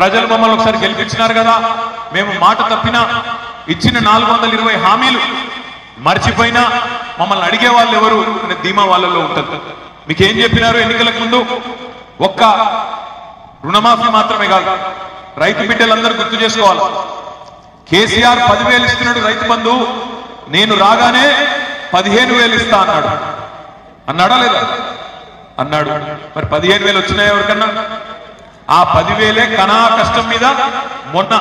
ప్రజలు మమ్మల్ని ఒకసారి గెలిపించినారు కదా, మేము మాట తప్పినా ఇచ్చిన 420 హామీలు మర్చిపోయినా మమ్మల్ని అడిగే వాళ్ళు ఎవరు అనే ధీమా వాళ్ళలో ఉంటుంది. మీకేం చెప్పినారు ఎన్నికలకు ముందు? ఒక్క రుణమాఫీ మాత్రమే కాదు, రైతు బిడ్డలందరూ గుర్తు చేసుకోవాలి. కేసీఆర్ 10,000 ఇస్తున్నాడు రైతు బంధు, నేను రాగానే 15,000 ఇస్తా అన్నాడు. అన్నాడా లేదా? అన్నాడు. మరి 15,000 వచ్చినాయి ఎవరికన్నా? ఆ 10,000 కనా కష్టం మీద మొన్న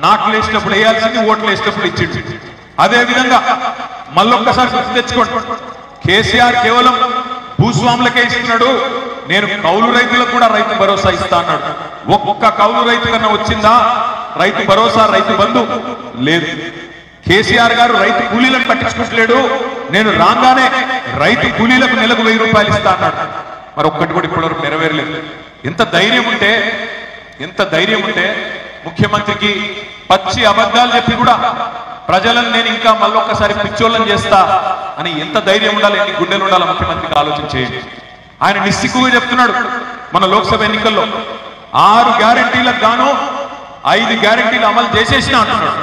నాట్లు వేసినప్పుడు వేయాల్సింది, ఓట్లు వేసినప్పుడు ఇచ్చిండు. అదే విధంగా మళ్ళొక్కసారి గుర్తు తెచ్చుకోండి, కేసీఆర్ కేవలం భూస్వాములకే ఇస్తున్నాడు, నేను కౌలు రైతులకు కూడా రైతు భరోసా ఇస్తా అన్నాడు. ఒక్క కౌలు రైతు కన్నా వచ్చిందా రైతు భరోసా, రైతు బంధు? లేదు. కేసీఆర్ గారు రైతు కూలీలను పట్టించుకుంటలేడు, నేను రాగానే రైతు కూలీలకు నెలకు 1000 రూపాయలు ఇస్తా అన్నాడు. మరి ఒక్కటి కూడా ఇప్పటివరకు నెరవేరలేదు. ఎంత ధైర్యం ఉంటే ముఖ్యమంత్రికి పచ్చి అబద్ధాలు చెప్పి కూడా ప్రజలను నేను ఇంకా మళ్ళొక్కసారి పిచ్చోళ్ళని చేస్తా అని ఎంత ధైర్యం ఉండాలి, ఎన్ని గుండెలు ఉండాలి ముఖ్యమంత్రికి ఆలోచన చేయండి. ఆయన నిస్సిగ్గుగా చెప్తున్నాడు మన లోక్సభ ఎన్నికల్లో 6 గ్యారెంటీలకు గాను 5 గ్యారెంటీలు అమలు చేసేసినా అంటున్నాడు.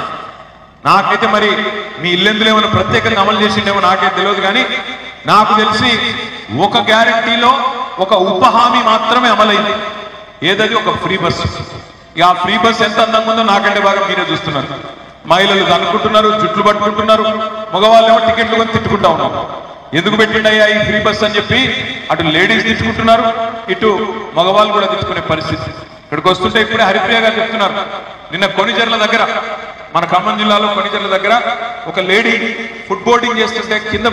నాకైతే మరి మీ ఇల్లెందులో ఏమైనా ప్రత్యేకంగా అమలు చేసిండేమో నాకైతే తెలియదు, కానీ నాకు తెలిసి ఒక గ్యారెంటీలో ఒక ఉప హామీ మాత్రమే అమలైంది. ఏదది? ఒక ఫ్రీ బస్. ఆ ఫ్రీ బస్ ఎంత అందంగా ఉందో నాకంటే బాగా మీరే చూస్తున్నారు. మహిళలు అనుకుంటున్నారు, జుట్లు పట్టుకుంటున్నారు, మగవాళ్ళు ఏమో టికెట్లు కొని తిట్టుకుంటా ఉన్నారు. ఎందుకు పెట్టిండయ్యా ఈ ఫ్రీ బస్ అని చెప్పి అటు లేడీస్ తిట్టుకుంటున్నారు, ఇటు మగవాళ్ళు కూడా తిట్టుకునే పరిస్థితి. ఇక్కడికి వస్తుంటే ఇప్పుడే హరిప్రియ గారు చెప్తున్నారు, నిన్న కొనిజర్ల దగ్గర, మన ఖమ్మం జిల్లాలో కొనిజర్ల దగ్గర ఒక లేడీ ఫుడ్ బోర్డింగ్ చేస్తుంటే కింద